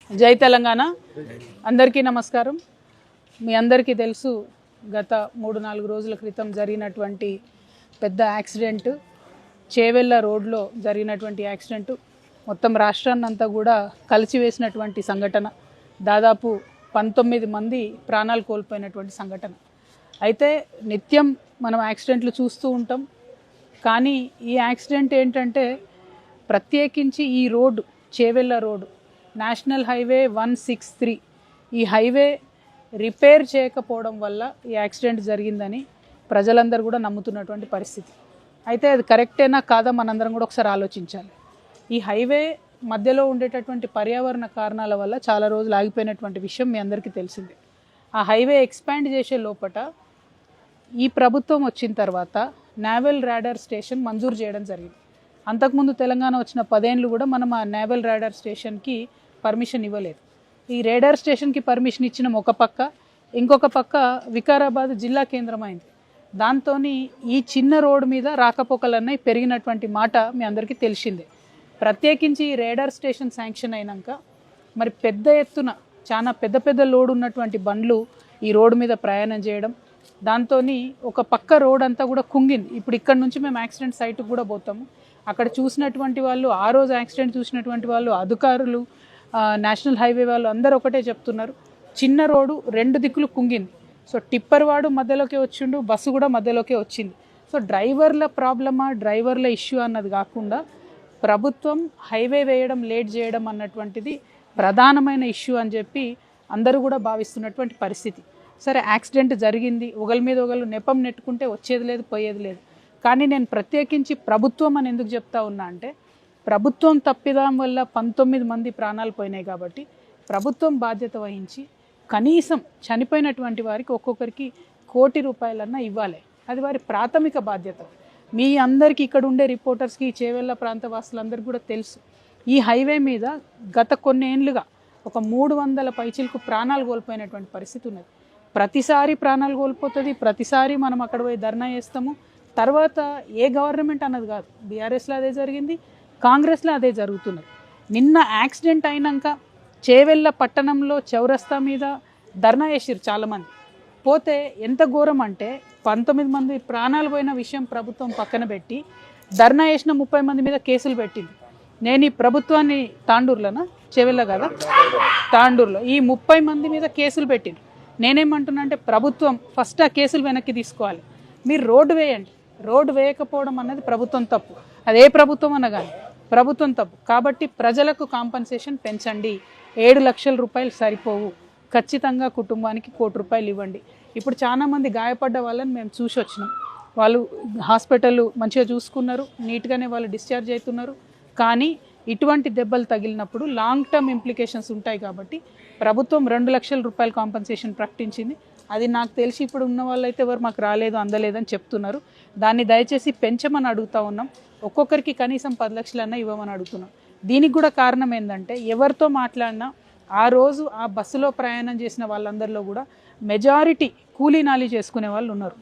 జై తెలంగాణ. అందరికీ నమస్కారం. మీ అందరికీ తెలుసు, గత 3-4 రోజుల క్రితం జరిగినటువంటి పెద్ద యాక్సిడెంట్, చేవెళ్ళ రోడ్లో జరిగినటువంటి యాక్సిడెంట్ మొత్తం రాష్ట్రాన్ని అంతా కూడా కలిసివేసినటువంటి సంఘటన. దాదాపు 19 మంది ప్రాణాలు కోల్పోయినటువంటి సంఘటన. అయితే నిత్యం మనం యాక్సిడెంట్లు చూస్తూ ఉంటాం, కానీ ఈ యాక్సిడెంట్ ఏంటంటే ప్రత్యేకించి ఈ road, Chevella road, national highway 163, ఈ హైవే రిపేర్ చేయకపోవడం వల్ల ఈ యాక్సిడెంట్ జరిగిందని ప్రజలందరూ కూడా నమ్ముతున్నటువంటి పరిస్థితి. అయితే అది కరెక్టేనా కాదా మనందరం కూడా ఒకసారి ఆలోచించాలి. ఈ హైవే మధ్యలో ఉండేటటువంటి పర్యావరణ కారణాల వల్ల చాలా రోజులు ఆగిపోయినటువంటి విషయం మీ అందరికీ తెలిసిందే. ఆ హైవే ఎక్స్పాండ్ చేసే లోపట ఈ ప్రభుత్వం వచ్చిన తర్వాత నేవల్ రాడార్ స్టేషన్ మంజూరు చేయడం జరిగింది. అంతకుముందు తెలంగాణ వచ్చిన 10 ఏళ్ళు కూడా మనం ఆ నేవల్ రాడార్ స్టేషన్కి పర్మిషన్ ఇవ్వలేదు. ఈ రేడార్ స్టేషన్కి పర్మిషన్ ఇచ్చిన ఒక పక్క, ఇంకొక పక్క వికారాబాద్ జిల్లా కేంద్రం అయింది. దాంతో ఈ చిన్న రోడ్డు మీద రాకపోకలన్నీ పెరిగినటువంటి మాట మీ అందరికీ తెలిసిందే. ప్రత్యేకించి ఈ రేడార్ స్టేషన్ శాంక్షన్ అయినాక మరి పెద్ద ఎత్తున చాలా పెద్ద లోడ్ ఉన్నటువంటి బండ్లు ఈ రోడ్డు మీద ప్రయాణం చేయడం, దాంతో ఒక పక్క రోడ్ అంతా కూడా కుంగింది. ఇప్పుడు ఇక్కడ నుంచి మేము యాక్సిడెంట్ సైట్కి కూడా పోతాము. అక్కడ చూసినటువంటి వాళ్ళు, ఆ రోజు యాక్సిడెంట్ చూసినటువంటి వాళ్ళు, అధికారులు, నేషనల్ హైవే వాళ్ళు అందరూ ఒకటే చెప్తున్నారు, చిన్న రోడ్డు 2 దిక్కులు కుంగింది. సో టిప్పర్ వాడు మధ్యలోకి వచ్చిండు, బస్సు కూడా మధ్యలోకే వచ్చింది. సో డ్రైవర్ల ప్రాబ్లమా, డ్రైవర్ల ఇష్యూ అన్నది కాకుండా ప్రభుత్వం హైవే వేయడం లేట్ చేయడం అన్నటువంటిది ప్రధానమైన ఇష్యూ అని చెప్పి అందరూ కూడా భావిస్తున్నటువంటి పరిస్థితి. సరే, యాక్సిడెంట్ జరిగింది, ఒకరి మీద ఒకరు నెపం నెట్టుకుంటే వచ్చేది లేదు, పోయేది లేదు. కానీ నేను ప్రత్యేకించి ప్రభుత్వం అని ఎందుకు చెప్తా ఉన్నా అంటే, ప్రభుత్వం తప్పిదం వల్ల 19 మంది ప్రాణాలు పోయినాయి కాబట్టి ప్రభుత్వం బాధ్యత వహించి కనీసం చనిపోయినటువంటి వారికి ఒక్కొక్కరికి 1 కోటి రూపాయలన్నా ఇవ్వాలి. అది వారి ప్రాథమిక బాధ్యత. మీ అందరికీ, ఇక్కడ ఉండే రిపోర్టర్స్కి, చేవెళ్ళ ప్రాంత వాసులందరికీ కూడా తెలుసు, ఈ హైవే మీద గత కొన్ని ఏళ్ళుగా ఒక 300 పైచిలకు ప్రాణాలు కోల్పోయినటువంటి పరిస్థితి ఉన్నది. ప్రతిసారి ప్రాణాలు కోల్పోతుంది, ప్రతిసారి మనం అక్కడ పోయి ధర్నా చేస్తాము. తర్వాత ఏ గవర్నమెంట్ అన్నది కాదు, బీఆర్ఎస్లో అదే జరిగింది, కాంగ్రెస్లో అదే జరుగుతున్నది. నిన్న యాక్సిడెంట్ అయినాక చేవెళ్ళ పట్టణంలో చౌరస్తా మీద ధర్నా చేసిరు చాలామంది. పోతే ఎంత ఘోరం అంటే 19 మంది ప్రాణాలు పోయిన విషయం ప్రభుత్వం పక్కన పెట్టి ధర్నా చేసిన 30 మంది మీద కేసులు పెట్టింది. నేను ఈ ప్రభుత్వాన్ని తాండూరులోనా, చేవెళ్ళ కదా, తాండూరులో ఈ 30 మంది మీద కేసులు పెట్టింది. నేనేమంటున్నా అంటే, ప్రభుత్వం ఫస్ట్ ఆ కేసులు వెనక్కి తీసుకోవాలి. మీరు రోడ్డు వేయండి, రోడ్డు వేయకపోవడం అన్నది ప్రభుత్వం తప్పు. అదే ప్రభుత్వం అనగానే ప్రభుత్వం తప్పు. కాబట్టి ప్రజలకు కాంపన్సేషన్ పెంచండి. 7 లక్షల రూపాయలు సరిపోవు, ఖచ్చితంగా కుటుంబానికి 1 కోటి రూపాయలు ఇవ్వండి. ఇప్పుడు చాలామంది గాయపడ్డ వాళ్ళని మేము చూసి వచ్చినాం. వాళ్ళు హాస్పిటల్ మంచిగా చూసుకున్నారు, నీట్గానే వాళ్ళు డిశ్చార్జ్ అవుతున్నారు. కానీ ఇటువంటి దెబ్బలు తగిలినప్పుడు లాంగ్ టర్మ్ ఇంప్లికేషన్స్ ఉంటాయి. కాబట్టి ప్రభుత్వం 2 లక్షల రూపాయల కాంపన్సేషన్ ప్రకటించింది. అది నాకు తెలిసి ఇప్పుడు ఉన్న వాళ్ళైతే ఎవరు మాకు రాలేదు, అందలేదని చెప్తున్నారు. దాన్ని దయచేసి పెంచమని అడుగుతూ ఉన్నాం. ఒక్కొక్కరికి కనీసం 10 లక్షలన్నా ఇవ్వమని అడుగుతున్నాం. దీనికి కూడా కారణం ఏంటంటే, ఎవరితో మాట్లాడినా ఆ రోజు ఆ బస్సులో ప్రయాణం చేసిన వాళ్ళందరిలో కూడా మెజారిటీ కూలీ నాలి చేసుకునే వాళ్ళు ఉన్నారు.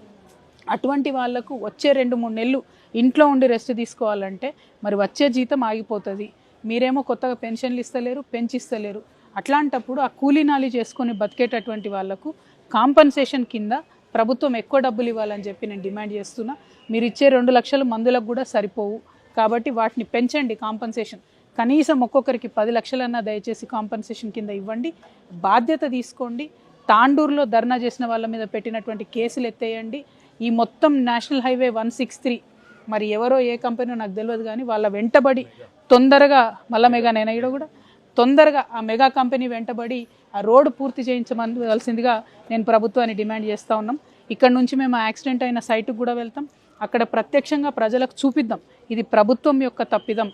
అటువంటి వాళ్లకు వచ్చే 2-3 నెలలు ఇంట్లో ఉండి రెస్ట్ తీసుకోవాలంటే మరి వచ్చే జీతం ఆగిపోతుంది. మీరేమో కొత్తగా పెన్షన్లు ఇస్తలేరు, పెంచిస్తలేరు. అట్లాంటప్పుడు ఆ కూలీ నాలి చేసుకొని బతికేటటువంటి వాళ్లకు కాంపన్సేషన్ కింద ప్రభుత్వం ఎక్కువ డబ్బులు ఇవ్వాలని చెప్పి నేను డిమాండ్ చేస్తున్నా. మీరు ఇచ్చే 2 లక్షలు మందులకు కూడా సరిపోవు. కాబట్టి వాటిని పెంచండి కాంపన్సేషన్. కనీసం ఒక్కొక్కరికి 10 లక్షలన్నా దయచేసి కాంపన్సేషన్ కింద ఇవ్వండి. బాధ్యత తీసుకోండి. తాండూరులో ధర్నా చేసిన వాళ్ళ మీద పెట్టినటువంటి కేసులు ఎత్తేయండి. ఈ మొత్తం నేషనల్ హైవే 163 మరి ఎవరో ఏ కంపెనీలో నాకు తెలియదు, కానీ వాళ్ళ వెంటబడి తొందరగా, మళ్ళా మెగా నేనైనా కూడా తొందరగా ఆ మెగా కంపెనీ వెంటబడి ఆ రోడ్డు పూర్తి చేయించవలసిందిగా నేను ప్రభుత్వాన్ని డిమాండ్ చేస్తూ ఉన్నాం. ఇక్కడ నుంచి మేము యాక్సిడెంట్ అయిన సైట్కి కూడా వెళ్తాం. అక్కడ ప్రత్యక్షంగా ప్రజలకు చూపిద్దాం ఇది ప్రభుత్వం యొక్క తప్పిదం,